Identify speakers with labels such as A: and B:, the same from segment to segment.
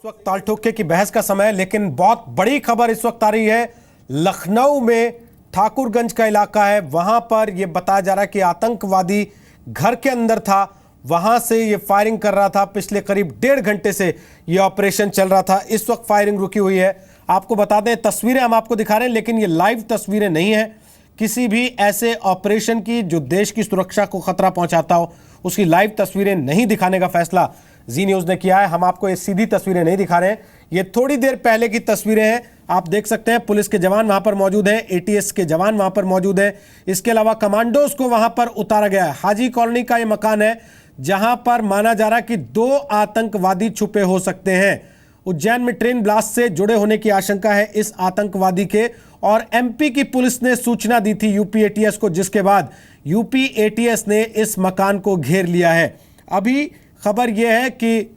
A: वक्त ताल ठोके की बहस का समय है, लेकिन बहुत बड़ी खबर इस वक्त आ रही है। लखनऊ में ठाकुरगंज का इलाका है, वहां पर यह बताया जा रहा है कि आतंकवादी घर के अंदर था, वहां से ये फायरिंग कर रहा था। पिछले करीब 1.5 घंटे से ये ऑपरेशन चल रहा था। इस वक्त फायरिंग रुकी हुई है। आपको बता दें, तस्वीरें हम आपको दिखा रहे हैं, लेकिन ये लाइव तस्वीरें नहीं है किसी भी ऐसे ऑपरेशन की जो देश की सुरक्षा को खतरा पहुंचाता हो। उसकी लाइव तस्वीरें नहीं दिखाने का फैसला जी न्यूज़ ने किया है। हम आपको ये सीधी तस्वीरें नहीं दिखा रहे हैं, ये थोड़ी देर पहले की तस्वीरें हैं। आप देख सकते हैं पुलिस के जवान वहां पर मौजूद हैं, एटीएस के जवान वहां पर मौजूद हैं। इसके अलावा कमांडोज को वहां पर उतारा गया है। हाजी कॉलोनी का ये मकान है जहां पर माना जा रहा है कि 2 आतंकवादी छुपे हो सकते हैं। उज्जैन में ट्रेन ब्लास्ट से जुड़े होने की आशंका है इस आतंकवादी के, और एमपी की पुलिस ने सूचना दी थी यूपी एटीएस को, जिसके बाद यूपी एटीएस ने इस मकान को घेर लिया है। अभी खबर यह है कि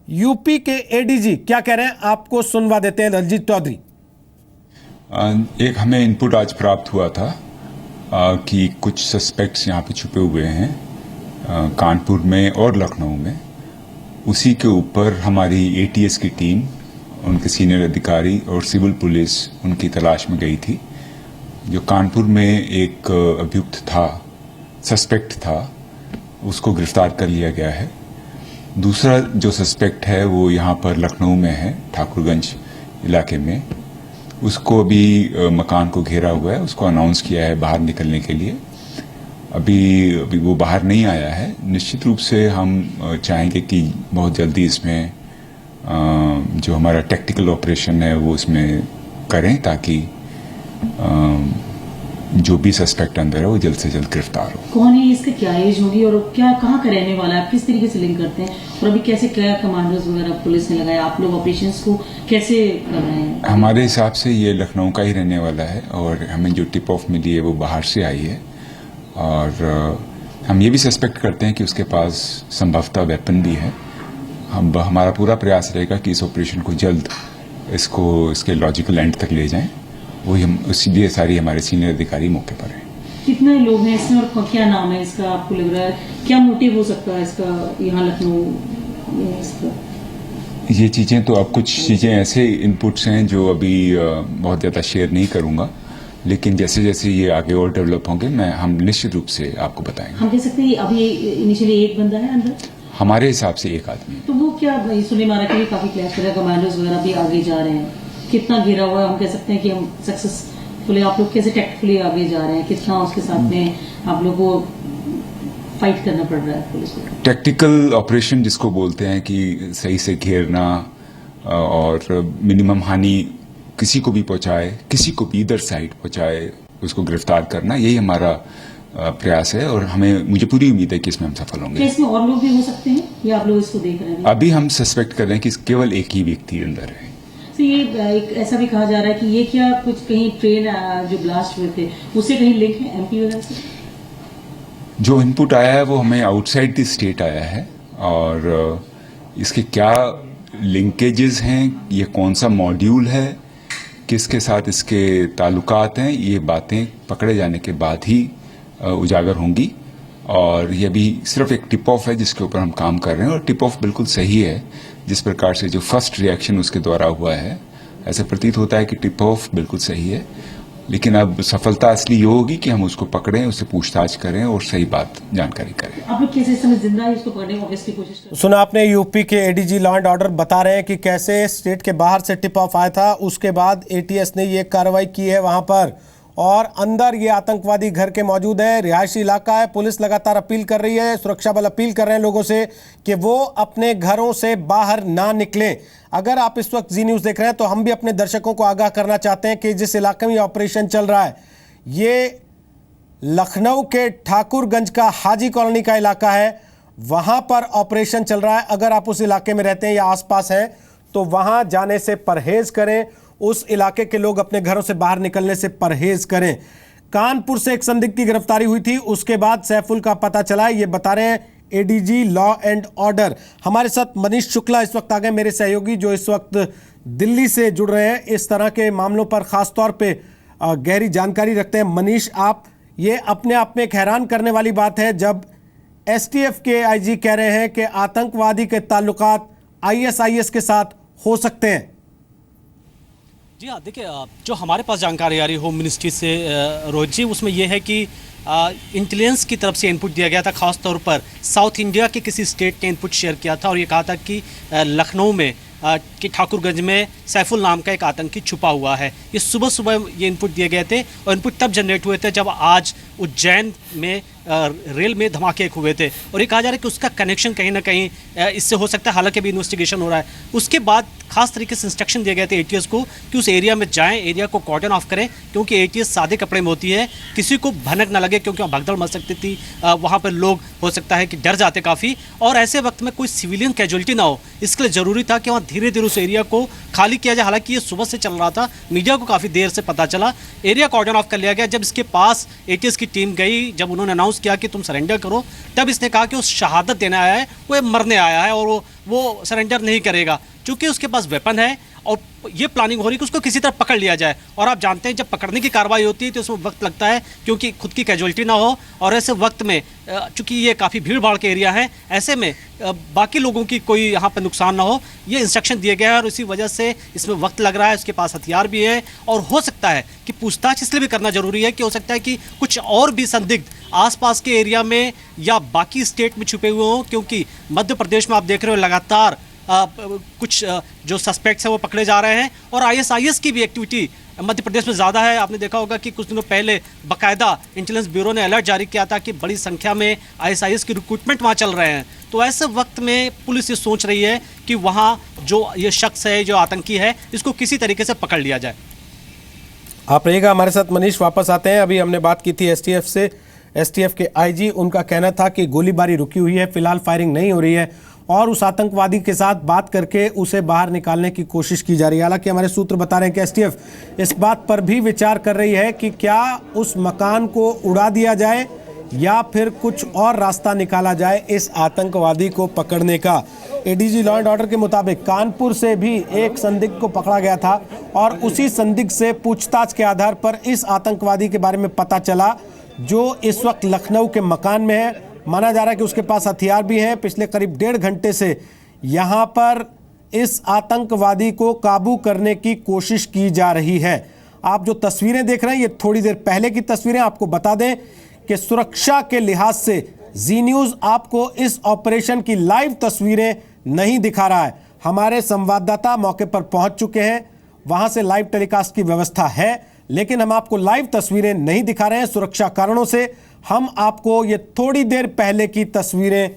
A: यूपी के एडीजी क्या कह रहे हैं, आपको सुनवा देते हैं। दलजीत चौधरी,
B: एक हमें इनपुट आज प्राप्त हुआ था कि कुछ सस्पेक्ट्स यहाँ पे छुपे हुए हैं कानपुर में और लखनऊ में। उसी के ऊपर हमारी एटीएस की टीम, उनके सीनियर अधिकारी और सिविल पुलिस उनकी तलाश में गई थी। जो कानपुर में एक अभियुक्त था, सस्पेक्ट था, उसको गिरफ्तार कर लिया गया है। दूसरा जो सस्पेक्ट है वो यहाँ पर लखनऊ में है, ठाकुरगंज इलाके में। उसको अभी मकान को घेरा हुआ है, उसको अनाउंस किया है बाहर निकलने के लिए। अभी वो बाहर नहीं आया है। निश्चित रूप से हम चाहेंगे कि बहुत जल्दी इसमें जो हमारा टेक्टिकल ऑपरेशन है वो इसमें करें, ताकि जो भी सस्पेक्ट अंदर है वो जल्द से जल्द गिरफ्तार हो।
C: कौन है, इसका क्या एज होगी और क्या कहाँ का रहने वाला है, आप किस तरीके से लिंक करते हैं, और अभी कैसे क्या कमांडर्स वगैरह पुलिस ने लगाया, आप लोग ऑपरेशंस को कैसे कर रहे हैं?
B: हमारे हिसाब से ये लखनऊ का ही रहने वाला है, और हमें जो टिप ऑफ मिली है वो बाहर से आई है। और हम ये भी सस्पेक्ट करते हैं कि उसके पास संभवतः वेपन भी है। हमारा पूरा प्रयास रहेगा कि इस ऑपरेशन को जल्द इसके लॉजिकल एंड तक ले जाएं। वही हम, इसलिए सारी हमारे सीनियर अधिकारी मौके पर हैं।
C: कितने लोग हैं इसमें और क्या नाम है इसका, आपको लग रहा है क्या मोटिव हो सकता है इसका यहाँ लखनऊ में? इसका
B: ये चीज़ें तो अब कुछ चीज़ें ऐसे इनपुट्स हैं जो अभी बहुत ज़्यादा शेयर नहीं करूँगा, लेकिन जैसे जैसे ये आगे और डेवलप होंगे हम निश्चित रूप से आपको बताएंगे।
C: हम कह सकते हैं अभी इनिशियली एक बंदा है अंदर,
B: हमारे हिसाब से एक आदमी है।
C: तो वो क्या सुलेमारा के लिए काफी क्लैश कर रहा है, कमांडर्स वगैरह भी आगे जा रहे हैं, कितना घिरा हुआ है? हम कह सकते हैं कि हम सक्सेसफुली, आप लोग कैसे टैक्टिकली आगे जा रहे हैं, कितना उसके साथ में आप लोग को फाइट करना पड़ रहा है पुलिस को?
B: टैक्टिकल ऑपरेशन जिसको बोलते हैं कि सही से घेरना और मिनिमम हानि किसी को भी पहुंचाए, किसी को भी इधर साइड पहुंचाए, उसको गिरफ्तार करना, यही हमारा प्रयास है। और मुझे पूरी उम्मीद है कि इसमें हम सफल होंगे।
C: इसमें और लोग भी हो सकते हैं या आप लोग इसको देख रहे हैं?
B: अभी हम सस्पेक्ट कर रहे हैं कि केवल एक ही व्यक्ति अंदर है।
C: तो ये एक ऐसा भी कहा जा रहा है कि ये क्या कुछ कहीं ट्रेन जो ब्लास्ट हुए थे उससे कहीं लिंक है एमपी वगैरह से? जो
B: इनपुट आया है वो हमें आउटसाइड द स्टेट आया है, और इसके क्या लिंकेजेस हैं, ये कौन सा मॉड्यूल है, किसके साथ इसके ताल्लुकात हैं, ये बातें पकड़े जाने के बाद ही उजागर होंगी। और ये भी सिर्फ एक टिप ऑफ है जिसके ऊपर हम काम कर रहे हैं, और टिप ऑफ बिल्कुल सही है। जिस प्रकार से जो फर्स्ट रिएक्शन उसके द्वारा हुआ है, ऐसा प्रतीत होता है कि टिप ऑफ बिल्कुल सही है। लेकिन अब सफलता असली ये होगी कि हम उसको पकड़ें, उससे पूछताछ करें और सही बात जानकारी करें।
C: आप लोग कैसे समय जिंदा है इसको पकड़ने की कोशिश करें?
A: सुना आपने, यूपी के एडीजी लॉ एंड ऑर्डर बता रहे हैं कि कैसे स्टेट के बाहर से टिप ऑफ आया था, उसके बाद एटीएस ने ये कार्रवाई की है वहां पर, और अंदर ये आतंकवादी घर के मौजूद है, रिहायशी इलाका है। पुलिस लगातार अपील कर रही है, सुरक्षा बल अपील कर रहे हैं लोगों से कि वो अपने घरों से बाहर ना निकलें। अगर आप इस वक्त जी न्यूज़ देख रहे हैं तो हम भी अपने दर्शकों को आगाह करना चाहते हैं कि जिस इलाके में ऑपरेशन चल रहा है, ये लखनऊ के ठाकुरगंज का हाजी कॉलोनी का इलाका है, वहां पर ऑपरेशन चल रहा है। अगर आप उस इलाके में रहते हैं या आसपास हैं तो वहां जाने से परहेज करें, उस इलाके के लोग अपने घरों से बाहर निकलने से परहेज करें। कानपुर से एक संदिग्ध की गिरफ्तारी हुई थी, उसके बाद सैफुल का पता चला, ये बता रहे हैं एडीजी लॉ एंड ऑर्डर। हमारे साथ मनीष शुक्ला इस वक्त आ गए, मेरे सहयोगी जो इस वक्त दिल्ली से जुड़ रहे हैं, इस तरह के मामलों पर खास तौर पे गहरी जानकारी रखते हैं। मनीष, आप, ये अपने आप में एक हैरान करने वाली बात है जब एसटीएफ के आईजी कह रहे हैं कि आतंकवादी के ताल्लुकात आईएसआईएस के साथ हो सकते हैं?
D: जी हाँ, देखिए जो हमारे पास जानकारी आ रही है होम मिनिस्ट्री से रोहित जी, उसमें यह है कि इंटेलिजेंस की तरफ से इनपुट दिया गया था, खास तौर पर साउथ इंडिया के किसी स्टेट ने इनपुट शेयर किया था और ये कहा था कि लखनऊ में कि ठाकुरगंज में सैफुल नाम का एक आतंकी छुपा हुआ है। ये सुबह सुबह ये इनपुट दिए गए थे और इनपुट तब जनरेट हुए थे जब आज उज्जैन में रेल में धमाके हुए थे और ये कहा जा रहा है कि उसका कनेक्शन कहीं ना कहीं इससे हो सकता है, हालांकि अभी इन्वेस्टिगेशन हो रहा है। उसके बाद खास तरीके से इंस्ट्रक्शन दिए गए थे एटीएस को कि उस एरिया में जाएं, एरिया को कॉर्डन ऑफ करें, क्योंकि एटीएस सादे कपड़े में होती है, किसी को भनक ना लगे, क्योंकि वहाँ भगदड़ मच सकती थी, वहाँ पर लोग हो सकता है कि डर जाते काफ़ी, और ऐसे वक्त में कोई सिविलियन कैजुअलिटी ना हो, इसके लिए ज़रूरी था कि वहाँ धीरे धीरे उस एरिया को खाली किया जाए। हालांकि ये सुबह से चल रहा था, मीडिया को काफ़ी देर से पता चला, एरिया कॉर्डन ऑफ कर लिया गया। जब इसके पास एटीएस की टीम गई, जब उन्होंने अनाउंस किया कि तुम सरेंडर करो, तब इसने कहा कि वो शहादत देने आया है, वो मरने आया है और वो सरेंडर नहीं करेगा, क्योंकि उसके पास वेपन है और ये प्लानिंग हो रही है कि उसको किसी तरह पकड़ लिया जाए। और आप जानते हैं जब पकड़ने की कार्रवाई होती है तो उसमें वक्त लगता है, क्योंकि खुद की कैजुअलिटी ना हो, और ऐसे वक्त में चूंकि ये काफ़ी भीड़ भाड़ के एरिया है, ऐसे में बाकी लोगों की कोई यहाँ पर नुकसान ना हो, ये इंस्ट्रक्शन दिए गए हैं और इसी वजह से इसमें वक्त लग रहा है। उसके पास हथियार भी है और हो सकता है कि पूछताछ इसलिए भी करना जरूरी है कि हो सकता है कि कुछ और भी संदिग्ध आसपास के एरिया में या बाकी स्टेट में छुपे हुए हों, क्योंकि मध्य प्रदेश में आप देख रहे हो लगातार कुछ जो सस्पेक्ट्स हैं वो पकड़े जा रहे हैं और आईएसआईएस की भी एक्टिविटी मध्य प्रदेश में ज़्यादा है। आपने देखा होगा कि कुछ दिनों पहले बाकायदा इंटेलिजेंस ब्यूरो ने अलर्ट जारी किया था कि बड़ी संख्या में आईएसआईएस की रिक्रूटमेंट वहाँ चल रहे हैं। तो ऐसे वक्त में पुलिस ये सोच रही है कि वहाँ जो ये शख्स है, जो आतंकी है, इसको किसी तरीके से पकड़ लिया जाए।
A: आप रहिएगा हमारे साथ, मनीष वापस आते हैं। अभी हमने बात की थी एसटीएफ से, एसटीएफ के आईजी, उनका कहना था कि गोलीबारी रुकी हुई है, फिलहाल फायरिंग नहीं हो रही है और उस आतंकवादी के साथ बात करके उसे बाहर निकालने की कोशिश की जा रही है। हालांकि हमारे सूत्र बता रहे हैं कि एसटीएफ इस बात पर भी विचार कर रही है कि क्या उस मकान को उड़ा दिया जाए या फिर कुछ और रास्ता निकाला जाए इस आतंकवादी को पकड़ने का। एडीजी लॉ एंड ऑर्डर के मुताबिक कानपुर से भी एक संदिग्ध को पकड़ा गया था और उसी संदिग्ध से पूछताछ के आधार पर इस आतंकवादी के बारे में पता चला, जो इस वक्त लखनऊ के मकान में है। माना जा रहा है कि उसके पास हथियार भी हैं। पिछले करीब 1.5 घंटे से यहाँ पर इस आतंकवादी को काबू करने की कोशिश की जा रही है। आप जो तस्वीरें देख रहे हैं ये थोड़ी देर पहले की तस्वीरें। आपको बता दें कि सुरक्षा के लिहाज से जी न्यूज़ आपको इस ऑपरेशन की लाइव तस्वीरें नहीं दिखा रहा है। हमारे संवाददाता मौके पर पहुंच चुके हैं, वहां से लाइव टेलीकास्ट की व्यवस्था है, लेकिन हम आपको लाइव तस्वीरें नहीं दिखा रहे हैं सुरक्षा कारणों से। हम आपको ये थोड़ी देर पहले की तस्वीरें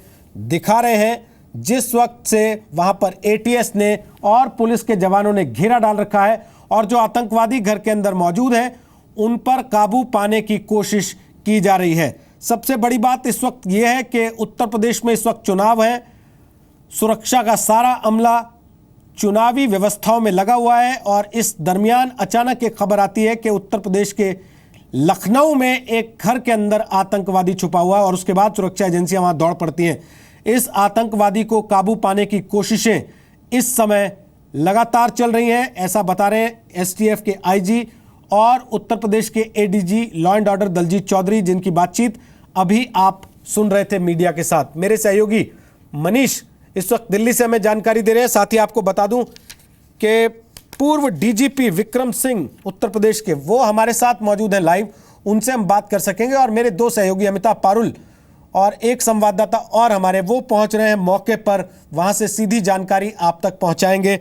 A: दिखा रहे हैं, जिस वक्त से वहां पर एटीएस ने और पुलिस के जवानों ने घेरा डाल रखा है और जो आतंकवादी घर के अंदर मौजूद हैं उन पर काबू पाने की कोशिश की जा रही है। सबसे बड़ी बात इस वक्त यह है कि उत्तर प्रदेश में इस वक्त चुनाव है, सुरक्षा का सारा अमला चुनावी व्यवस्थाओं में लगा हुआ है और इस दरमियान अचानक एक खबर आती है कि उत्तर प्रदेश के लखनऊ में एक घर के अंदर आतंकवादी छुपा हुआ है और उसके बाद सुरक्षा एजेंसियां वहां दौड़ पड़ती हैं। इस आतंकवादी को काबू पाने की कोशिशें इस समय लगातार चल रही हैं, ऐसा बता रहे हैं एसटीएफ के आईजी और उत्तर प्रदेश के ADG law and order Daljit Chaudhary, जिनकी बातचीत अभी आप सुन रहे थे मीडिया के साथ। मेरे सहयोगी मनीष इस वक्त दिल्ली से हमें जानकारी दे रहे हैं। साथ ही आपको बता दूं कि पूर्व डीजीपी विक्रम सिंह उत्तर प्रदेश के, वो हमारे साथ मौजूद हैं लाइव, उनसे हम बात कर सकेंगे। और मेरे 2 सहयोगी अमिताभ पारुल और एक संवाददाता और हमारे, वो पहुंच रहे हैं मौके पर, वहां से सीधी जानकारी आप तक पहुंचाएंगे।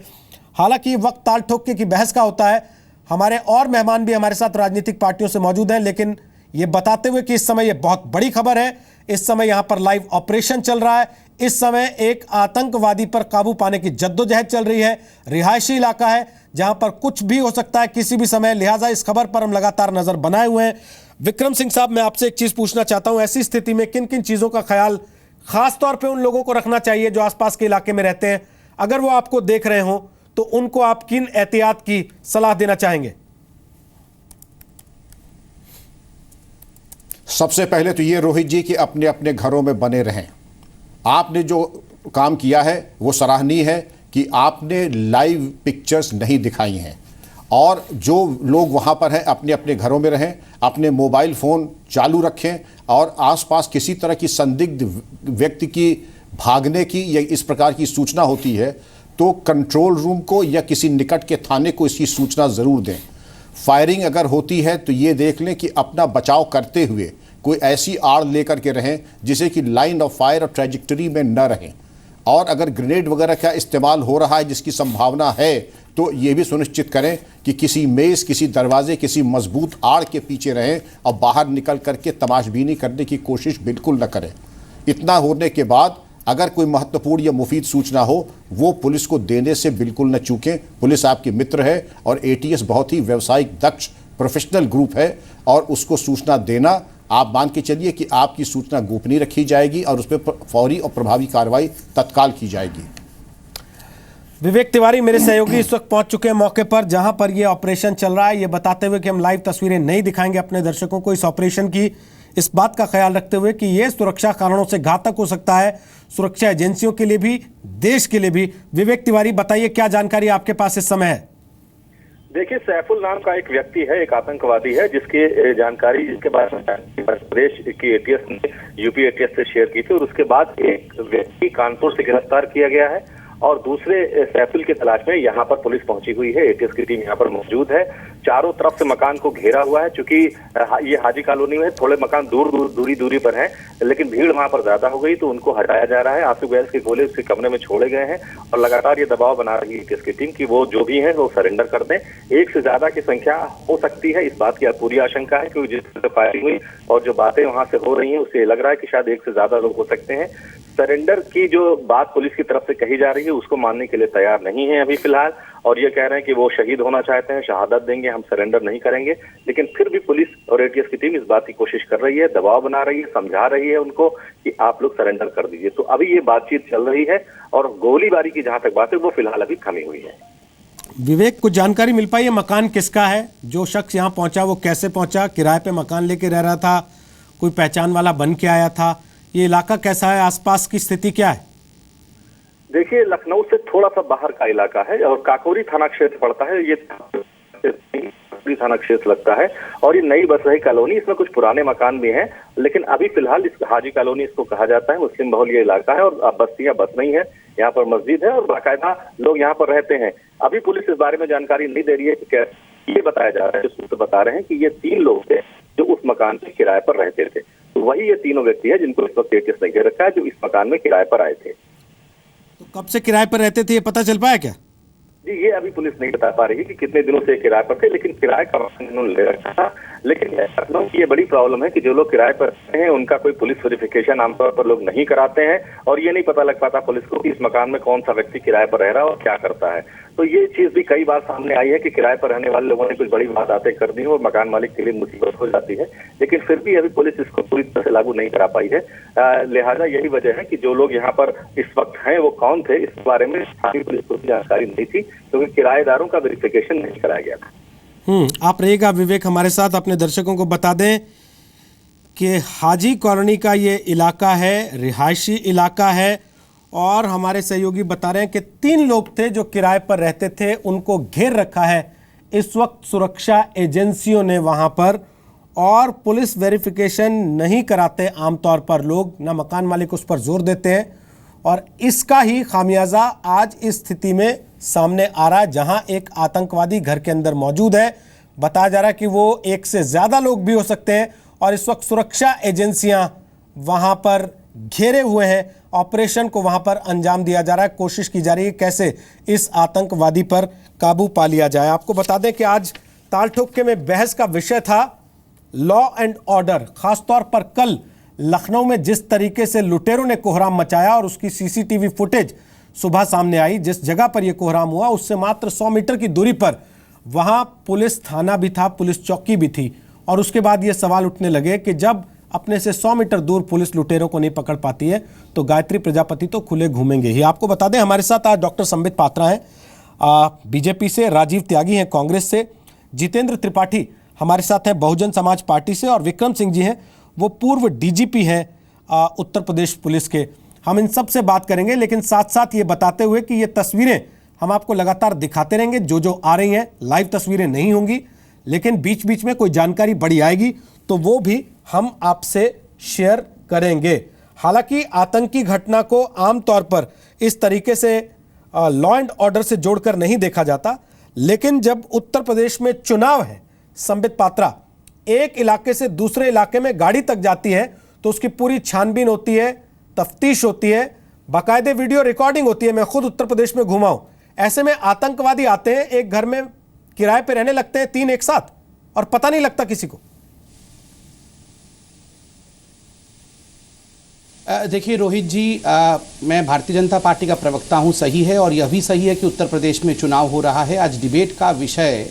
A: हालांकि वक्त ताल ठोके की बहस का होता है। हमारे और मेहमान भी हमारे साथ राजनीतिक पार्टियों से मौजूद हैं, लेकिन ये बताते हुए कि इस समय ये बहुत बड़ी खबर है, इस समय यहां पर लाइव ऑपरेशन चल रहा है, इस समय एक आतंकवादी पर काबू पाने की जद्दोजहद चल रही है, रिहायशी इलाका है जहां पर कुछ भी हो सकता है किसी भी समय, लिहाजा इस खबर पर हम लगातार नजर बनाए हुए हैं। विक्रम सिंह साहब, मैं आपसे एक चीज पूछना चाहता हूं, ऐसी स्थिति में किन किन चीजों का ख्याल खास तौर पे उन लोगों को रखना चाहिए जो आसपास के इलाके में रहते हैं? अगर वो आपको देख रहे हो तो उनको आप किन एहतियात की सलाह देना चाहेंगे?
E: सबसे पहले तो ये रोहित जी कि अपने अपने घरों में बने रहें। आपने जो काम किया है वो सराहनीय है कि आपने लाइव पिक्चर्स नहीं दिखाई हैं, और जो लोग वहाँ पर हैं अपने अपने घरों में रहें, अपने मोबाइल फ़ोन चालू रखें और आसपास किसी तरह की संदिग्ध व्यक्ति की भागने की या इस प्रकार की सूचना होती है तो कंट्रोल रूम को या किसी निकट के थाने को इसकी सूचना ज़रूर दें। फायरिंग अगर होती है तो ये देख लें कि अपना बचाव करते हुए कोई ऐसी आड़ लेकर के रहें जिसे कि लाइन ऑफ फायर और ट्रैजेक्टरी में न रहें। और अगर ग्रेनेड वगैरह का इस्तेमाल हो रहा है जिसकी संभावना है तो ये भी सुनिश्चित करें कि किसी मेज़, किसी दरवाजे, किसी मजबूत आड़ के पीछे रहें और बाहर निकल करके तमाशबीनी करने की कोशिश बिल्कुल न करें। इतना होने के बाद अगर कोई महत्वपूर्ण या मुफीद सूचना हो वो पुलिस को देने से बिल्कुल न चूकें। पुलिस आपकी मित्र है और एटीएस बहुत ही व्यावसायिक, दक्ष, प्रोफेशनल ग्रुप है और उसको सूचना देना, आप मान के चलिए कि आपकी सूचना गोपनीय रखी जाएगी और उस पर फौरी और प्रभावी कार्रवाई तत्काल की जाएगी।
A: विवेक तिवारी मेरे सहयोगी इस वक्त पहुंच चुके हैं मौके पर जहां पर यह ऑपरेशन चल रहा है। ये बताते हुए कि हम लाइव तस्वीरें नहीं दिखाएंगे अपने दर्शकों को इस ऑपरेशन की, इस बात का ख्याल रखते हुए कि यह सुरक्षा कारणों से घातक हो सकता है, सुरक्षा एजेंसियों के लिए भी, देश के लिए भी। विवेक तिवारी बताइए क्या जानकारी आपके पास इस समय है?
F: देखिए, सैफुल नाम का एक व्यक्ति है, एक आतंकवादी है जिसकी जानकारी इसके बाद प्रदेश की एटीएस ने यूपी एटीएस से शेयर की थी और उसके बाद एक व्यक्ति कानपुर से गिरफ्तार किया गया है और दूसरे सैफुल की तलाश में यहाँ पर पुलिस पहुंची हुई है। एटीएस की टीम यहाँ पर मौजूद है। चारों तरफ से मकान को घेरा हुआ है, चूंकि ये हाजी कॉलोनी में थोड़े मकान दूरी पर हैं, लेकिन भीड़ वहां पर ज्यादा हो गई तो उनको हटाया जा रहा है। आंसू गैस के गोले उसके कमरे में छोड़े गए हैं और लगातार ये दबाव बना रही है एटीएस की टीम कि वो जो भी है वो सरेंडर कर दें। एक से ज्यादा की संख्या हो सकती है, इस बात की पूरी आशंका है, क्योंकि जिस तरह फायरिंग हुई और जो बातें वहां से हो रही हैं उससे लग रहा है कि शायद एक से ज्यादा लोग हो सकते हैं। सरेंडर की जो बात पुलिस की तरफ से कही जा रही है उसको मानने के लिए तैयार नहीं है अभी फिलहाल, और ये कह रहे हैं कि वो शहीद होना चाहते हैं, शहादत देंगे, हम सरेंडर नहीं करेंगे। लेकिन फिर भी पुलिस और एटीएस की टीम इस बात की कोशिश कर रही है, दबाव बना रही है, समझा रही है उनको कि आप लोग सरेंडर कर दीजिए। तो अभी ये बातचीत चल रही है और गोलीबारी की जहां तक बात है वो फिलहाल अभी थमी हुई है।
A: विवेक, कुछ जानकारी मिल पाई है मकान किसका है? जो शख्स यहाँ पहुंचा वो कैसे पहुंचा? किराए पे मकान लेके रह रहा था, कोई पहचान वाला बन के आया था? ये इलाका कैसा है, आसपास की स्थिति क्या है?
F: देखिए, लखनऊ से थोड़ा सा बाहर का इलाका है और काकोरी थाना क्षेत्र पड़ता है। ये थाना क्षेत्र लगता है और ये नई बस रही कॉलोनी, इसमें कुछ पुराने मकान भी हैं, लेकिन अभी फिलहाल इस हाजी कॉलोनी इसको कहा जाता है। मुस्लिम बहुल ये इलाका है और बस्तियां बस नहीं है, यहाँ पर मस्जिद है और बाकायदा लोग यहाँ पर रहते हैं। अभी पुलिस इस बारे में जानकारी नहीं दे रही है कि क्या, ये बताया जा रहा है, सूत्र बता रहे हैं कि ये 3 लोग थे जो उस मकान पे किराए पर रहते थे। तो वही ये तीनों व्यक्ति है जिनको इस वक्त एटीएस ने घेर रखा है, जो इस मकान में किराए पर आए थे।
A: तो कब से किराए पर रहते थे ये पता चल पाया क्या?
F: जी, ये अभी पुलिस नहीं बता पा रही है कि कितने दिनों से किराए पर थे, लेकिन किराए का उन्होंने ले रखा था। लेकिन लखनऊ की ये बड़ी प्रॉब्लम है कि जो लोग किराए पर रहते हैं उनका कोई पुलिस वेरिफिकेशन आमतौर पर लोग नहीं कराते हैं और ये नहीं पता लग पाता पुलिस को कि इस मकान में कौन सा व्यक्ति किराए पर रह रहा है और क्या करता है। तो ये चीज भी कई बार सामने आई है कि किराए पर रहने वाले लोगों ने कुछ बड़ी वारदातें कर दी और मकान मालिक के लिए मुसीबत हो जाती है, लेकिन फिर भी अभी पुलिस इसको पूरी तरह से लागू नहीं करा पाई है। लिहाजा यही वजह है कि जो लोग यहाँ पर इस वक्त हैं वो कौन थे, इस बारे में स्थानीय पुलिस को जानकारी नहीं थी, क्योंकि किराएदारों का वेरिफिकेशन नहीं कराया गया था।
A: आप रहिएगा विवेक हमारे साथ। अपने दर्शकों को बता दें कि हाजी कॉलोनी का ये इलाका है, रिहायशी इलाका है और हमारे सहयोगी बता रहे हैं कि 3 लोग थे जो किराए पर रहते थे, उनको घेर रखा है इस वक्त सुरक्षा एजेंसियों ने वहां पर, और पुलिस वेरिफिकेशन नहीं कराते आमतौर पर लोग, ना मकान मालिक उस पर जोर देते हैं, और इसका ही खामियाजा आज इस स्थिति में सामने आ रहा है जहां एक आतंकवादी घर के अंदर मौजूद है। बताया जा रहा है कि वो 1 से ज्यादा लोग भी हो सकते हैं और इस वक्त सुरक्षा एजेंसियां वहां पर घेरे हुए हैं। ऑपरेशन को वहां पर अंजाम दिया जा रहा है, कोशिश की जा रही है कैसे इस आतंकवादी पर काबू पा लिया जाए। आपको बता दें कि आज ताल ठोके में बहस का विषय था लॉ एंड ऑर्डर। खासतौर पर कल लखनऊ में जिस तरीके से लुटेरों ने कोहराम मचाया और उसकी सीसीटीवी फुटेज सुबह सामने आई, जिस जगह पर यह कोहराम हुआ उससे मात्र 100 मीटर की दूरी पर वहां पुलिस थाना भी था, पुलिस चौकी भी थी, और उसके बाद ये सवाल उठने लगे कि जब अपने से 100 मीटर दूर पुलिस लुटेरों को नहीं पकड़ पाती है तो गायत्री प्रजापति तो खुले घूमेंगे ही। आपको बता दें हमारे साथ आज डॉक्टर संबित पात्रा हैं बीजेपी से, राजीव त्यागी हैं कांग्रेस से, जितेंद्र त्रिपाठी हमारे साथ हैं बहुजन समाज पार्टी से, और विक्रम सिंह जी हैं, वो पूर्व डीजीपी हैं उत्तर प्रदेश पुलिस के। हम इन सब से बात करेंगे, लेकिन साथ साथ ये बताते हुए कि ये तस्वीरें हम आपको लगातार दिखाते रहेंगे, जो आ रही हैं। लाइव तस्वीरें नहीं होंगी, लेकिन बीच बीच में कोई जानकारी बड़ी आएगी तो वो भी हम आपसे शेयर करेंगे। हालांकि आतंकी घटना को आमतौर पर इस तरीके से लॉ एंड ऑर्डर से जोड़कर नहीं देखा जाता, लेकिन जब उत्तर प्रदेश में चुनाव है, संबित पात्रा, एक इलाके से दूसरे इलाके में गाड़ी तक जाती है तो उसकी पूरी छानबीन होती है, तफ्तीश होती है, बाकायदे वीडियो रिकॉर्डिंग होती है। मैं खुद उत्तर प्रदेश में घुमा हूं। ऐसे में आतंकवादी आते हैं, एक घर में किराए पे रहने लगते हैं 3 एक साथ, और पता नहीं लगता किसी को।
G: देखिए रोहित जी, मैं भारतीय जनता पार्टी का प्रवक्ता हूं, सही है, और यह भी सही है कि उत्तर प्रदेश में चुनाव हो रहा है। आज डिबेट का विषय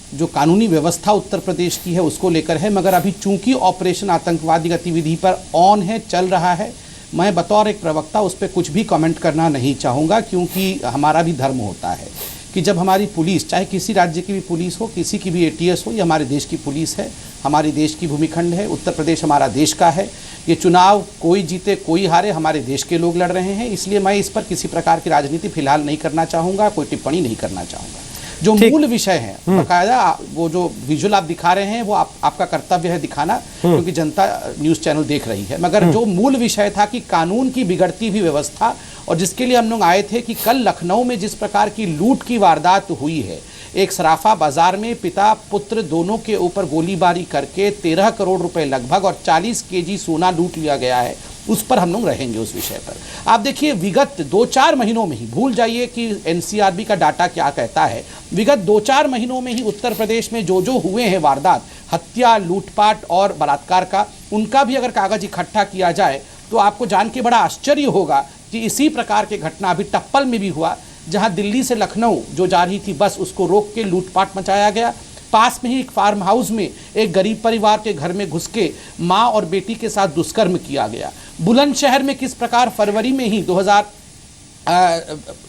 G: जो कानूनी व्यवस्था उत्तर प्रदेश की है उसको लेकर है, मगर अभी चूंकि ऑपरेशन आतंकवादी गतिविधि पर ऑन है, चल रहा है, मैं बतौर एक प्रवक्ता उस पर कुछ भी कमेंट करना नहीं चाहूँगा, क्योंकि हमारा भी धर्म होता है कि जब हमारी पुलिस, चाहे किसी राज्य की भी पुलिस हो, किसी की भी एटीएस हो, ये हमारे देश की पुलिस है, हमारे देश की भूमिखंड है, उत्तर प्रदेश हमारा देश का है। ये चुनाव कोई जीते कोई हारे, हमारे देश के लोग लड़ रहे हैं, इसलिए मैं इस पर किसी प्रकार की राजनीति फिलहाल नहीं करना चाहूँगा, कोई टिप्पणी नहीं करना चाहूँगा। जो मूल विषय है, बाकायदा वो जो विजुअल आप दिखा रहे हैं वो आपका कर्तव्य है दिखाना, क्योंकि जनता न्यूज़ चैनल देख रही है, मगर जो मूल विषय था कि कानून की बिगड़ती हुई व्यवस्था, और जिसके लिए हम लोग आए थे कि कल लखनऊ में जिस प्रकार की लूट की वारदात हुई है, एक सराफा बाजार में पिता पुत्र दोनों के ऊपर गोलीबारी करके 13 करोड़ रुपए लगभग और 40 केजी सोना लूट लिया गया है, उस पर हम लोग रहेंगे। उस विषय पर आप देखिए, विगत 2-4 महीनों में ही, भूल जाइए कि एनसीआरबी का डाटा क्या कहता है, विगत 2-4 महीनों में ही उत्तर प्रदेश में जो जो हुए हैं वारदात, हत्या, लूटपाट और बलात्कार का, उनका भी अगर कागज इकट्ठा किया जाए तो आपको जान के बड़ा आश्चर्य होगा कि इसी प्रकार की घटना अभी टप्पल में भी हुआ, जहां दिल्ली से लखनऊ जो जा रही थी बस, उसको रोक के लूटपाट मचाया गया। पास में ही एक फार्म हाउस में एक गरीब परिवार के घर में घुस के माँ और बेटी के साथ दुष्कर्म किया गया। बुलंदशहर में किस प्रकार फरवरी में ही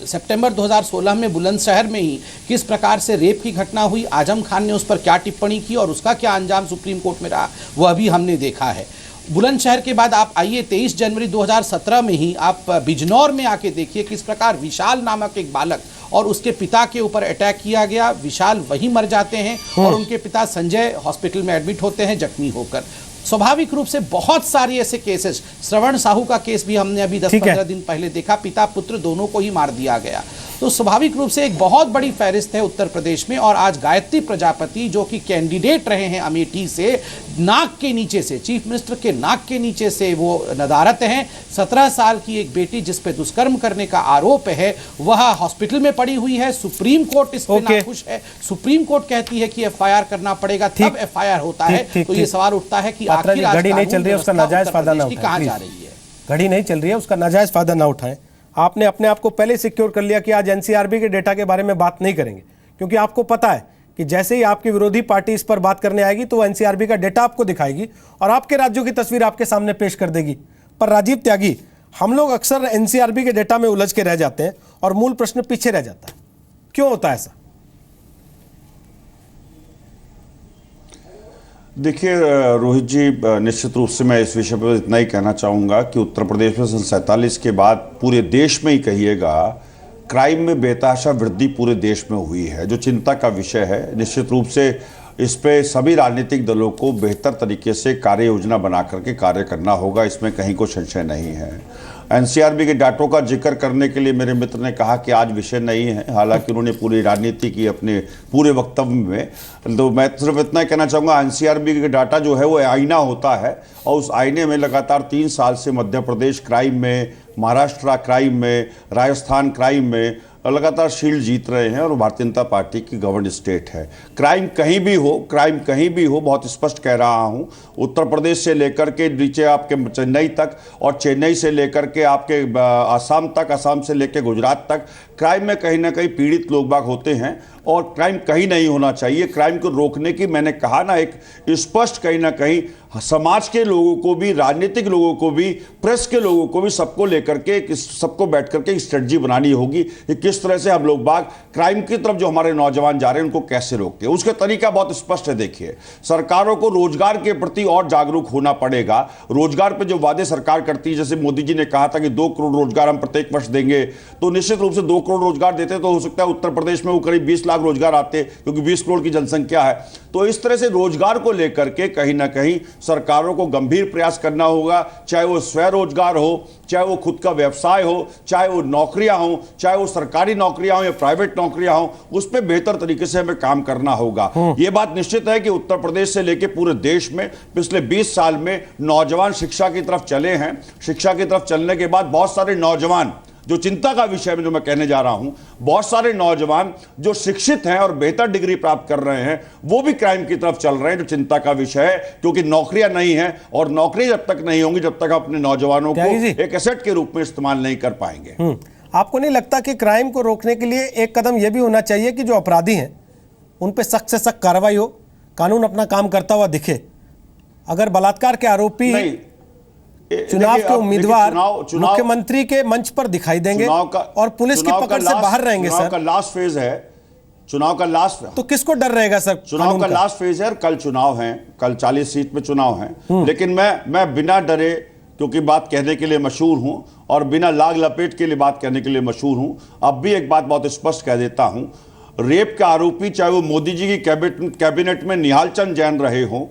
G: सितंबर 2016 में बुलंदशहर में ही किस प्रकार से रेप की घटना हुई, आजम खान ने उस पर क्या टिप्पणी की और उसका क्या अंजाम सुप्रीम कोर्ट में रहा, वह भी हमने देखा है। बुलंदशहर के बाद आप आइए 23 जनवरी 2017 में ही आप बिजनौर में आके देखिए किस प्रकार विशाल नामक एक बालक और उसके पिता के ऊपर अटैक किया गया। विशाल वहीं मर जाते हैं और उनके पिता संजय हॉस्पिटल में एडमिट होते हैं जख्मी होकर। स्वाभाविक रूप से बहुत सारे ऐसे केसेस, श्रवण साहू का केस भी हमने अभी 10-15 दिन पहले देखा, पिता पुत्र दोनों को ही मार दिया गया। तो स्वाभाविक रूप से एक बहुत बड़ी फहरिस्त है उत्तर प्रदेश में। और आज गायत्री प्रजापति जो कि कैंडिडेट रहे हैं अमेठी से, नाक के नीचे से, चीफ मिनिस्टर के नाक के नीचे से वो नदारत हैं। 17 साल की एक बेटी जिस पे दुष्कर्म करने का आरोप है वह हॉस्पिटल में पड़ी हुई है। सुप्रीम कोर्ट इस पे नाखुश है। सुप्रीम कोर्ट कहती है कि एफआईआर करना पड़ेगा, तब एफआईआर होता है। तो ये सवाल उठता है कि आखिर
A: घड़ी नहीं चल रही है उसका नाजायज फायदा ना उठाएं।
G: कहां जा रही है?
A: घड़ी नहीं चल रही है उसका नाजायज फायदा ना उठाएं। आपने अपने आप को पहले सिक्योर कर लिया कि आज एनसीआरबी के डेटा के बारे में बात नहीं करेंगे, क्योंकि आपको पता है कि जैसे ही आपकी विरोधी पार्टी इस पर बात करने आएगी तो एनसीआरबी का डेटा आपको दिखाएगी और आपके राज्यों की तस्वीर आपके सामने पेश कर देगी। पर राजीव त्यागी, हम लोग अक्सर एनसीआरबी के डेटा में उलझ के रह जाते हैं और मूल प्रश्न पीछे रह जाता है। क्यों होता है ऐसा?
H: देखिए रोहित जी, निश्चित रूप से मैं इस विषय पर इतना ही कहना चाहूँगा कि उत्तर प्रदेश में सन 47 के बाद पूरे देश में ही कहिएगा क्राइम में बेतहाशा वृद्धि पूरे देश में हुई है, जो चिंता का विषय है। निश्चित रूप से इस पे सभी राजनीतिक दलों को बेहतर तरीके से कार्य योजना बना करके कार्य करना होगा, इसमें कहीं कोई संशय नहीं है। एनसीआरबी के डाटों का जिक्र करने के लिए मेरे मित्र ने कहा कि आज विषय नहीं है, हालांकि उन्होंने पूरी राजनीति की अपने पूरे वक्तव्य में। तो मैं सिर्फ इतना ही कहना चाहूँगा, एनसीआरबी का डाटा जो है वो आईना होता है और उस आईने में लगातार 3 साल से मध्य प्रदेश क्राइम में, महाराष्ट्र क्राइम में, राजस्थान क्राइम में लगातार शील्ड जीत रहे हैं और भारतीय जनता पार्टी की गवर्न स्टेट है। क्राइम कहीं भी हो, बहुत स्पष्ट कह रहा हूं, उत्तर प्रदेश से लेकर के नीचे आपके चेन्नई तक और चेन्नई से लेकर के आपके आसाम तक, आसाम से लेकर गुजरात तक क्राइम में कहीं ना कहीं पीड़ित लोग बाग होते हैं और क्राइम कहीं नहीं होना चाहिए। क्राइम को रोकने की, मैंने कहा ना, एक स्पष्ट कहीं ना कहीं समाज के लोगों को भी, राजनीतिक लोगों को भी, प्रेस के लोगों को भी, सबको लेकर के, सबको बैठ करके एक स्ट्रेटजी बनानी होगी कि किस तरह से हम लोग बाग क्राइम की तरफ जो हमारे नौजवान जा रहे हैं उनको कैसे रोकते हैं। उसका तरीका बहुत स्पष्ट है। देखिए, सरकारों को रोजगार के प्रति और जागरूक होना पड़ेगा। रोजगार पर जो वादे सरकार करती है, जैसे मोदी जी ने कहा था कि 2 करोड़ रोजगार हम प्रत्येक वर्ष देंगे, तो निश्चित रूप से 2 करोड़ रोजगार देते तो हो सकता है उत्तर प्रदेश में वो करीब 20 लाख लाख रोजगार आते, क्योंकि 20 करोड़ की जनसंख्या है। तो इस तरह से रोजगार को लेकर के कहीं ना कहीं सरकारों को गंभीर प्रयास करना होगा, चाहे वो स्वरोजगार हो, चाहे वो खुद का व्यवसाय हो, चाहे वो नौकरियां हो, चाहे वो सरकारी नौकरियां हो या प्राइवेट नौकरियां हो, उस पर बेहतर तरीके से हमें काम करना होगा। ये बात निश्चित है कि उत्तर प्रदेश से लेकर पूरे देश में पिछले 20 साल में नौजवान शिक्षा की तरफ चले हैं। शिक्षा की तरफ चलने के बाद बहुत सारे नौजवान, जो चिंता का विषय में जो मैं कहने जा रहा हूं, बहुत सारे नौजवान जो शिक्षित हैं और बेहतर डिग्री प्राप्त कर रहे हैं, वो भी क्राइम की तरफ चल रहे हैं, जो चिंता का विषय है, क्योंकि नौकरियां नहीं हैं और नौकरी जब तक नहीं होंगी जब तक अपने नौजवानों को एक एसेट के रूप में इस्तेमाल नहीं कर पाएंगे।
A: आपको नहीं लगता कि क्राइम को रोकने के लिए एक कदम यह भी होना चाहिए कि जो अपराधी हैं उन पर सख्त से सख्त कार्रवाई हो, कानून अपना काम करता हुआ दिखे? अगर बलात्कार के आरोपी चुनाव के उम्मीदवार मुख्यमंत्री के मंच पर दिखाई देंगे और पुलिस की पकड़ से बाहर रहेंगे, सर,
H: का लास्ट फेज है चुनाव का लास्ट,
A: तो किसको डर रहेगा सर?
H: चुनाव का लास्ट फेज है, कल चुनाव है, कल 40 सीट में चुनाव है। लेकिन मैं बिना डरे, क्योंकि बात कहने के लिए मशहूर हूं और बिना लाग लपेट के लिए बात करने के लिए मशहूर हूं, अब भी एक बात बहुत स्पष्ट कह देता हूं, रेप का आरोपी चाहे वो मोदी जी की कैबिनेट में निहाल चंद जैन रहे हों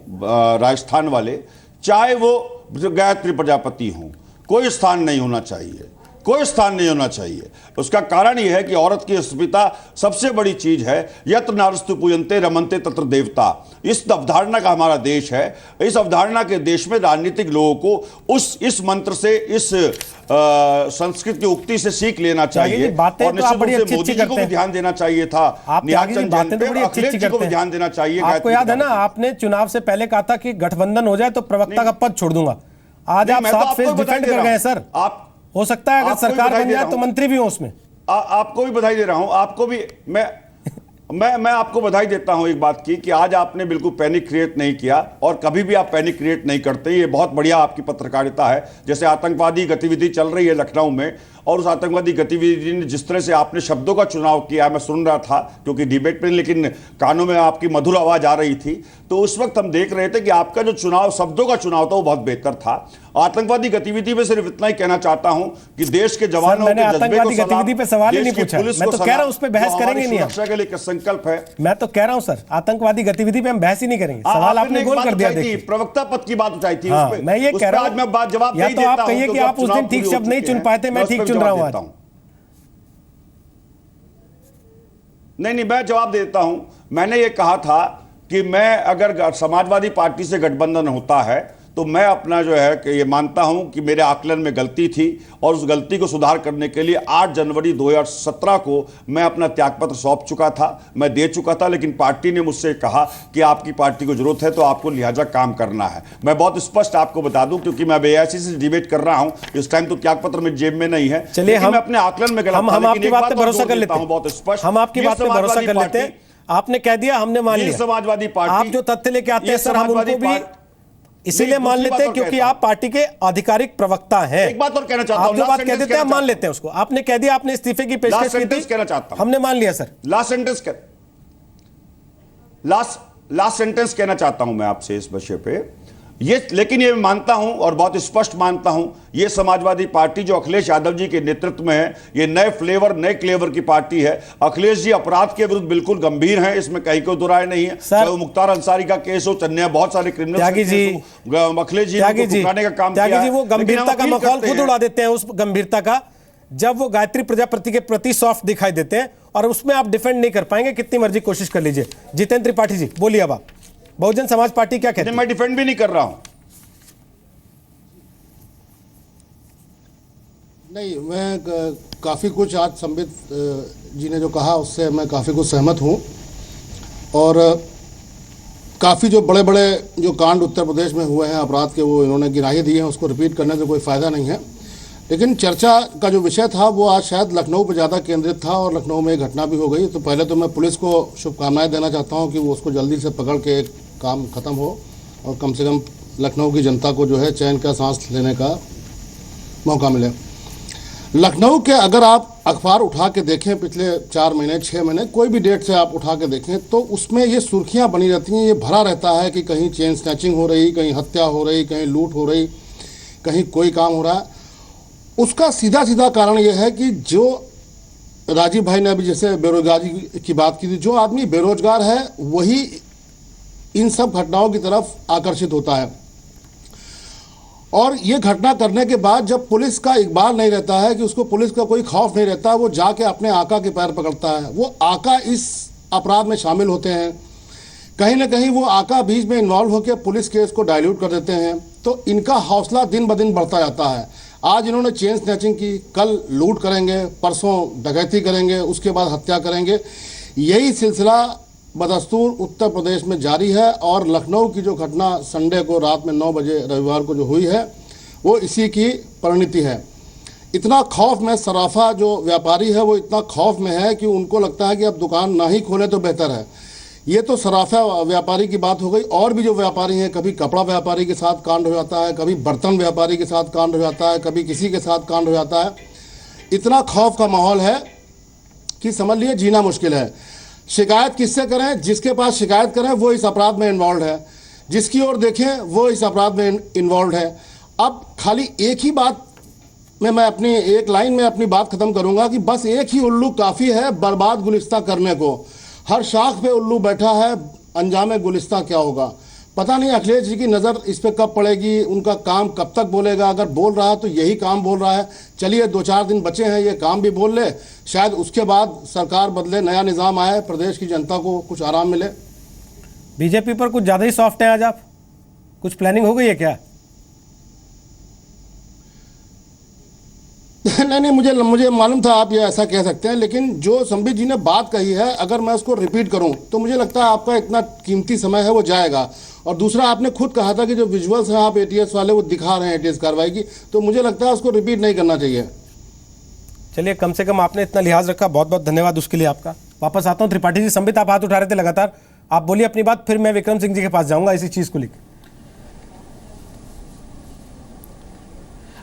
H: राजस्थान वाले, चाहे वो गायत्री प्रजापति हों, कोई स्थान नहीं होना चाहिए, कोई स्थान नहीं होना चाहिए। उसका कारण यह है कि औरत की अस्मिता सबसे बड़ी चीज है। यत्र नारस्तु पूजन्ते रमन्ते तत्र देवता, इस अवधारणा का हमारा देश है। इस अवधारणा के देश में राजनीतिक लोगों को इस मंत्र से, इस संस्कृत की उक्ति से सीख लेना चाहिए और निश्चित रूप से मोदी जी को भी ध्यान देना चाहिए था, निहाल चंद जैन पे, अखिलेश जी को भी ध्यान देना चाहिए।
A: आपको याद है ना, आपने चुनाव से पहले कहा था कि गठबंधन हो जाए तो प्रवक्ता का पद छोड़ दूंगा। आज आप 7 फेज डिफेंड कर गए सर। आप हो सकता है अगर सरकार बन जाए तो मंत्री भी हो उसमें।
H: आपको भी बधाई दे रहा हूं, आपको भी मैं आपको बधाई देता हूं एक बात की कि आज आपने बिल्कुल पैनिक क्रिएट नहीं किया और कभी भी आप पैनिक क्रिएट नहीं करते। ये बहुत बढ़िया आपकी पत्रकारिता है। जैसे आतंकवादी गतिविधि चल रही है लखनऊ में और उस आतंकवादी गतिविधि ने जिस तरह से आपने शब्दों का चुनाव किया, मैं सुन रहा था क्योंकि डिबेट में, लेकिन कानों में आपकी मधुर आवाज आ रही थी, तो उस वक्त हम देख रहे थे कि आपका जो चुनाव, शब्दों का चुनाव था, वो बहुत बेहतर था। आतंकवादी गतिविधि में सिर्फ इतना ही कहना चाहता हूं कि देश के जवानों के जज्बे को
A: गतिविधि पे सवाल ही नहीं पूछा, मैं तो कह रहा हूं उस पे बहस करेंगे नहीं,
H: सुरक्षा के लिए संकल्प है।
A: मैं तो कह रहा हूं सर, आतंकवादी गतिविधि पे हम बहस ही नहीं करेंगे। सवाल आपने गोल कर दिया।
H: प्रवक्ता पद की बात उठाई थी,
A: मैं ये कह रहा हूं, मैं बात जवाब नहीं देता हूं। आप कहिए कि आप उस दिन ठीक शब्द नहीं चुन पाए थे, मैं ठीक चुन रहा हूं आज।
H: नहीं, मैं जवाब देता हूं। मैंने ये कहा था कि मैं अगर समाजवादी पार्टी से गठबंधन होता है तो मैं अपना जो है कि ये मानता हूं कि मेरे आकलन में गलती थी और उस गलती को सुधार करने के लिए 8 जनवरी 2017 को मैं अपना त्यागपत्र सौंप चुका था, मैं दे चुका था। लेकिन पार्टी ने मुझसे कहा कि आपकी पार्टी को जरूरत है तो आपको लिहाजा काम करना है। मैं बहुत स्पष्ट आपको बता दूं, क्योंकि मैं AIC से डिबेट कर रहा हूं इस टाइम, तो त्यागपत्र मेरी जेब में नहीं है।
A: चलिए, हम
H: अपने आकलन में गलत,
A: हम आपकी बात पे भरोसा कर लेते हैं,
H: बहुत स्पष्ट,
A: हम आपकी बात पे भरोसा कर लेते हैं। आपने कह दिया, हमने मान लिया।
H: समाजवादी पार्टी,
A: आप जो तथ्य लेके आते हैं सर, हम उनको भी इसीलिए मान लेते हैं क्योंकि आप पार्टी के आधिकारिक प्रवक्ता हैं।
H: एक बात और कहना चाहता हूं,
A: आप जो बात कह देते हैं मान लेते हैं उसको। आपने कह दिया, आपने इस्तीफे की पेशकश की थी,
H: कहना चाहता हूं,
A: हमने मान लिया सर।
H: लास्ट सेंटेंस कहना चाहता हूं मैं आपसे इस विषय पे ये। लेकिन ये मानता हूं और बहुत स्पष्ट मानता हूं, ये समाजवादी पार्टी जो अखिलेश यादव जी के नेतृत्व में है, ये नए क्लेवर की पार्टी है। अखिलेश जी अपराध के विरुद्ध बिल्कुल गंभीर हैं, इसमें कहीं कोई दो राय नहीं है। चाहे वो मुख्तार अंसारी का केस हो, चन्ने बहुत सारे क्रिमिनल अखिलेश जी ने का काम किया है।
A: वो गंभीरता का मखौल खुद उड़ा देते हैं, उस गंभीरता का, जब वो गायत्री प्रजापति के प्रति सॉफ्ट दिखाई देते हैं और उसमें आप डिफेंड नहीं कर पाएंगे, कितनी मर्जी कोशिश कर लीजिए। जितेंद्र त्रिपाठी जी बोलिए, अब आप बहुजन समाज पार्टी क्या कहती है?
H: मैं डिफेंड भी नहीं कर रहा हूं।
I: नहीं, मैं काफ़ी कुछ आज संबित जी ने जो कहा उससे मैं काफ़ी कुछ सहमत हूं और काफ़ी जो बड़े बड़े जो कांड उत्तर प्रदेश में हुए हैं अपराध के, वो इन्होंने गिनाही दिए हैं, उसको रिपीट करने से कोई फ़ायदा नहीं है। लेकिन चर्चा का जो विषय था वो आज शायद लखनऊ पर ज़्यादा केंद्रित था और लखनऊ में एक घटना भी हो गई। तो पहले तो मैं पुलिस को शुभकामनाएं देना चाहता हूं कि वो उसको जल्दी से पकड़ के एक काम ख़त्म हो और कम से कम लखनऊ की जनता को जो है चैन का सांस लेने का मौका मिले। लखनऊ के अगर आप अखबार उठा के देखें पिछले 4 महीने 6 महीने, कोई भी डेट से आप उठा के देखें तो उसमें ये सुर्खियां बनी रहती हैं, ये भरा रहता है कि कहीं चेन स्नैचिंग हो रही, कहीं हत्या हो रही, कहीं लूट हो रही, कहीं कोई काम हो रहा है। उसका सीधा सीधा कारण ये है कि जो राजीव भाई ने अभी जैसे बेरोजगारी की बात की थी, जो आदमी बेरोजगार है वही इन सब घटनाओं की तरफ आकर्षित होता है। और ये घटना करने के बाद जब पुलिस का इकबाल नहीं रहता है, कि उसको पुलिस का कोई खौफ नहीं रहता, वो जाके अपने आका के पैर पकड़ता है। वो आका इस अपराध में शामिल होते हैं, कहीं ना कहीं वो आका बीच में इन्वॉल्व होकर पुलिस केस को डाइल्यूट कर देते हैं। तो इनका हौसला दिन ब दिन बढ़ता जाता है। आज इन्होंने चेन स्नैचिंग की, कल लूट करेंगे, परसों डकैती करेंगे, उसके बाद हत्या करेंगे। यही सिलसिला बदस्तूर उत्तर प्रदेश में जारी है। और लखनऊ की जो घटना संडे को रात में 9 बजे रविवार को जो हुई है, वो इसी की परिणति है। इतना खौफ में सराफा जो व्यापारी है, वो इतना खौफ में है कि उनको लगता है कि अब दुकान ना ही खोले तो बेहतर है। ये तो सराफा व्यापारी की बात हो गई। और भी जो व्यापारी हैं, कभी कपड़ा व्यापारी के साथ कांड हो जाता है, कभी बर्तन व्यापारी के साथ कांड हो जाता है, कभी किसी के साथ कांड हो जाता है। इतना खौफ का माहौल है कि समझ लिए जीना मुश्किल है। शिकायत किससे करें? जिसके पास शिकायत करें वो इस अपराध में इन्वॉल्व है, जिसकी ओर देखें वो इस अपराध में इन्वॉल्व है। अब खाली एक ही बात में मैं अपनी एक लाइन में अपनी बात खत्म करूंगा कि बस एक ही उल्लू काफ़ी है बर्बाद गुलिस्ता करने को। हर शाख पे उल्लू बैठा है, अंजाम गुलिस्ता क्या होगा पता नहीं। अखिलेश जी की नज़र इस पे कब पड़ेगी, उनका काम कब तक बोलेगा। अगर बोल रहा है तो यही काम बोल रहा है। चलिए 2-4 दिन बचे हैं, ये काम भी बोल ले, शायद उसके बाद सरकार बदले, नया निज़ाम आए, प्रदेश की जनता को कुछ आराम मिले।
A: बीजेपी पर कुछ ज़्यादा ही सॉफ्ट हैं आज आप? कुछ प्लानिंग हो गई है क्या?
I: नहीं, मुझे मालूम था आप ये ऐसा कह सकते हैं, लेकिन जो संबित जी ने बात कही है, अगर मैं उसको रिपीट करूं तो मुझे लगता है आपका इतना कीमती समय है वो जाएगा। और दूसरा, आपने खुद कहा था कि जो विजुअल्स हैं आप एटीएस वाले वो दिखा रहे हैं एटीएस कार्रवाई की, तो मुझे लगता है उसको रिपीट नहीं करना चाहिए।
A: चलिए, कम से कम आपने इतना लिहाज रखा, बहुत बहुत धन्यवाद उसके लिए आपका। वापस आता हूँ त्रिपाठी जी। संबित, आप हाथ उठा रहे थे लगातार, आप बोलिए अपनी बात, फिर मैं विक्रम सिंह जी के पास जाऊंगा इसी चीज को लेकर।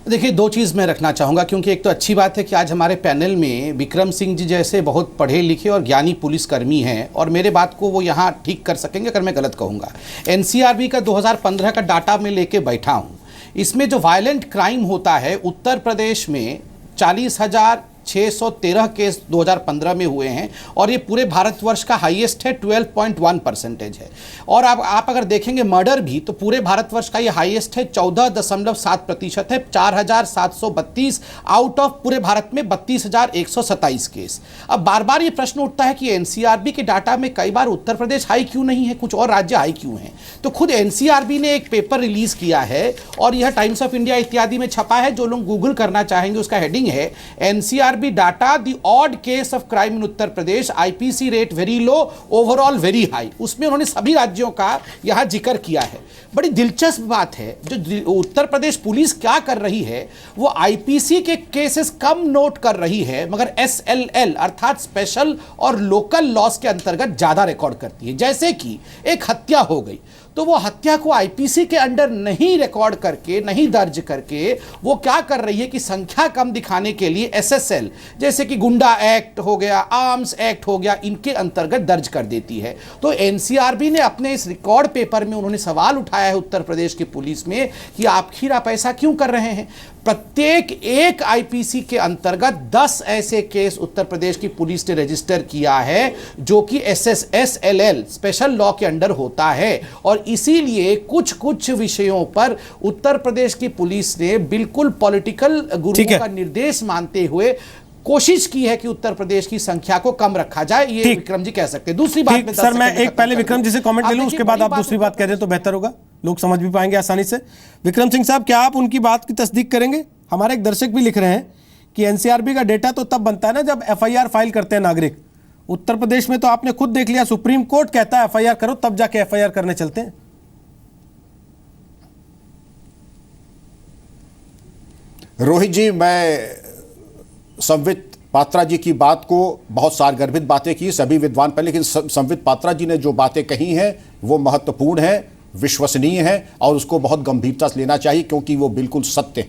G: देखिए, 2 चीज़ मैं रखना चाहूँगा, क्योंकि एक तो अच्छी बात है कि आज हमारे पैनल में विक्रम सिंह जी जैसे बहुत पढ़े लिखे और ज्ञानी पुलिसकर्मी हैं, और मेरे बात को वो यहाँ ठीक कर सकेंगे अगर मैं गलत कहूँगा। एनसीआरबी का 2015 का डाटा में लेके बैठा हूँ। इसमें जो वायलेंट क्राइम होता है उत्तर प्रदेश में 40,613 केस 2015 में हुए हैं, और ये पूरे भारतवर्ष का हाईएस्ट है, 12.1% है। और आप अगर देखेंगे मर्डर भी, तो पूरे भारतवर्ष का ये हाईएस्ट है, 14.7% है, 4,732 आउट ऑफ पूरे भारत में 32,127 केस। अब बार बार ये प्रश्न उठता है कि एनसीआरबी के डाटा में कई बार उत्तर प्रदेश हाई क्यों नहीं है, कुछ और राज्य हाई क्यों हैं? तो खुद एनसीआरबी ने एक पेपर रिलीज किया है, और यह टाइम्स ऑफ इंडिया इत्यादि में छपा है। जो लोग गूगल करना चाहेंगे, उसका हेडिंग है NCRB data, the odd case of crime in Uttar Pradesh, IPC rate very low, overall very high. उसमें उन्होंने सभी राज्यों का यहां जिक्र किया है। बड़ी दिलचस्प बात है, जो उत्तर प्रदेश पुलिस क्या कर रही है, वो आईपीसी के केसेस कम नोट कर रही है, मगर एसएलएल अर्थात स्पेशल और लोकल लॉस के अंतर्गत ज्यादा रिकॉर्ड करती है। जैसे कि एक हत्या हो गई, तो वो हत्या को आईपीसी के अंडर नहीं रिकॉर्ड करके, नहीं दर्ज करके, वो क्या कर रही है कि संख्या कम दिखाने के लिए एसएसएल, जैसे कि गुंडा एक्ट हो गया, आर्म्स एक्ट हो गया, इनके अंतर्गत दर्ज कर देती है। तो एनसीआरबी ने अपने इस रिकॉर्ड पेपर में उन्होंने सवाल उठाया है उत्तर प्रदेश की पुलिस में कि आखिर आप ऐसा क्यों कर रहे हैं? प्रत्येक एक आईपीसी के अंतर्गत 10 ऐसे केस उत्तर प्रदेश की पुलिस ने रजिस्टर किया है, जो कि एसएसएल स्पेशल लॉ के अंडर होता है। और इसीलिए कुछ विषयों पर उत्तर प्रदेश की पुलिस ने बिल्कुल पॉलिटिकल गुरुओं का निर्देश मानते हुए कोशिश की है कि उत्तर प्रदेश की संख्या को कम रखा जाए। ये विक्रम जी कह सकते हैं। दूसरी बात में
A: सर, मैं एक पहले विक्रम जी से कमेंट ले लूं, उसके बाद आप दूसरी बात कह दें तो बेहतर होगा, लोग समझ भी पाएंगे आसानी से। विक्रम सिंह साहब, क्या आप उनकी बात की तस्दीक करेंगे? हमारे एक दर्शक भी लिख रहे हैं कि एनसीआरबी का डेटा तो तब बनता है ना जब एफआईआर फाइल करते हैं नागरिक। उत्तर प्रदेश में तो आपने खुद देख लिया, सुप्रीम कोर्ट कहता है एफआईआर करो, तब जाके एफआईआर करने चलते हैं।
E: रोहित जी, मैं संबित पात्रा जी की बात को, बहुत सारगर्भित बातें की सभी विद्वान पर, लेकिन संबित पात्रा जी ने जो बातें कही हैं वो महत्वपूर्ण है, विश्वसनीय है, और उसको बहुत गंभीरता से लेना चाहिए, क्योंकि वो बिल्कुल सत्य है।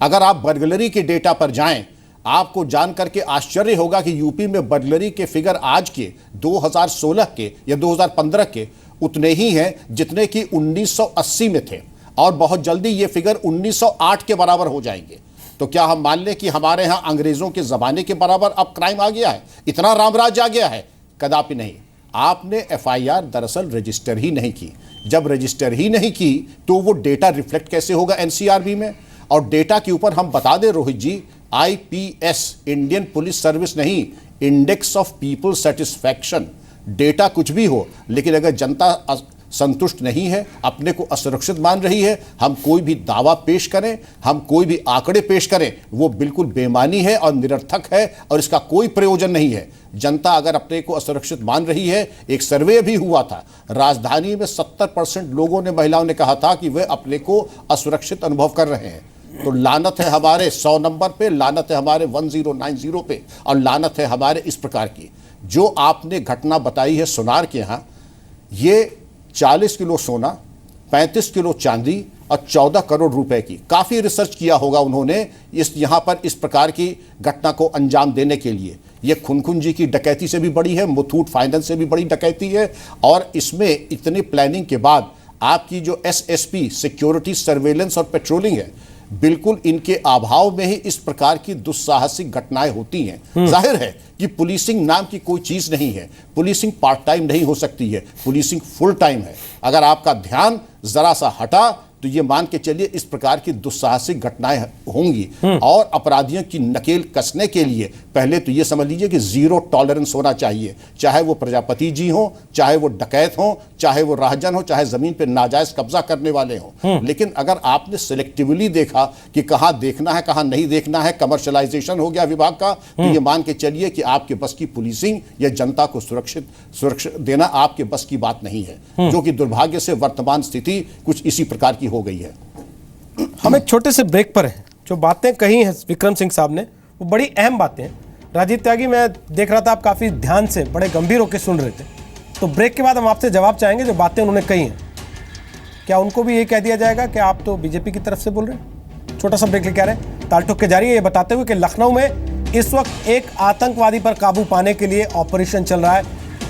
E: अगर आप बर्गलरी के डेटा पर जाएं, आपको जान करके आश्चर्य होगा कि यूपी में बर्गलरी के फिगर आज के 2016 के या 2015 के उतने ही हैं जितने कि 1980 में थे, और बहुत जल्दी ये फिगर 1908 के बराबर हो जाएंगे। तो क्या हम मान लें कि हमारे यहाँ अंग्रेजों के ज़माने के बराबर अब क्राइम आ गया है, इतना रामराज आ गया है? कदापि नहीं। आपने एफआईआर दरअसल रजिस्टर ही नहीं की। जब रजिस्टर ही नहीं की तो वो डेटा रिफ्लेक्ट कैसे होगा एनसीआरबी में? और डेटा के ऊपर हम बता दें रोहित जी, आईपीएस, इंडियन पुलिस सर्विस नहीं, index of people satisfaction. Data कुछ भी हो, लेकिन अगर जनता संतुष्ट नहीं है, अपने को असुरक्षित मान रही है, हम कोई भी दावा पेश करें, हम कोई भी आंकड़े पेश करें, वो बिल्कुल बेमानी है और निरर्थक है और इसका कोई प्रयोजन नहीं है। जनता अगर अपने को असुरक्षित मान रही है, एक सर्वे भी हुआ था, राजधानी में 70% लोगों ने, महिलाओं ने कहा था कि वे अपने को असुरक्षित अनुभव कर रहे हैं। तो लानत है हमारे 100 नंबर पे, लानत है हमारे 1090 पे, और लानत है हमारे इस प्रकार की। जो आपने घटना बताई है सुनार के यहाँ, ये 40 किलो सोना, 35 किलो चांदी और 14 करोड़ रुपए की, काफ़ी रिसर्च किया होगा उन्होंने इस यहाँ पर इस प्रकार की घटना को अंजाम देने के लिए। ये खुनखुन जी की डकैती से भी बड़ी है, मुथूट फाइनेंस से भी बड़ी डकैती है, और इसमें इतनी प्लानिंग के बाद आपकी जो एसएसपी, सिक्योरिटी सर्वेलेंस और पेट्रोलिंग है, बिल्कुल इनके अभाव में ही इस प्रकार की दुस्साहसिक घटनाएं होती हैं। जाहिर है कि पुलिसिंग नाम की कोई चीज नहीं है, पुलिसिंग पार्ट टाइम नहीं हो सकती है, पुलिसिंग फुल टाइम है। अगर आपका ध्यान जरा सा हटा तो ये मान के चलिए इस प्रकार की दुस्साहसिक घटनाएं होंगी। और अपराधियों की नकेल कसने के लिए पहले तो ये समझ लीजिए कि जीरो टॉलरेंस होना चाहिए, चाहे वो प्रजापति जी हो, चाहे वो डकैत हो, चाहे वो राहजन हो, चाहे जमीन पे नाजायज कब्जा करने वाले हों। लेकिन अगर आपने सिलेक्टिवली देखा कि कहां देखना है कहां नहीं देखना है, कमर्शलाइजेशन हो गया विभाग का, तो ये मान के चलिए कि आपके बस की पुलिसिंग या जनता को सुरक्षित देना आपके बस की बात नहीं है, जो कि दुर्भाग्य से वर्तमान स्थिति कुछ इसी प्रकार की हो गई है।
A: हम एक छोटे से ब्रेक पर हैं। जो बातें कही हैं विक्रम सिंह साहब ने, वो बड़ी अहम बातें हैं। राजीव त्यागी, मैं देख रहा था आप काफ़ी ध्यान से, बड़े गंभीर होकर सुन रहे थे। तो ब्रेक के बाद हम आपसे जवाब चाहेंगे जो बातें उन्होंने कही हैं। क्या उनको भी ये कह दिया जाएगा कि आप तो बीजेपी की तरफ से बोल रहे हैं? छोटा सा ब्रेक लेके आ रहे हैं, ताल ठोक के जारी है ये बताते हुए कि लखनऊ में इस वक्त एक आतंकवादी पर काबू पाने के लिए ऑपरेशन चल रहा है।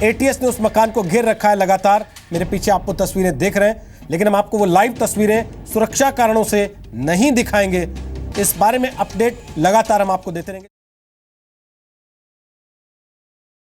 A: एटीएस ने उस मकान को घेर रखा है लगातार। मेरे पीछे आपको तस्वीरें देख रहे हैं, लेकिन हम आपको वो लाइव तस्वीरें सुरक्षा कारणों से नहीं दिखाएंगे। इस बारे में अपडेट लगातार हम आपको देते रहेंगे।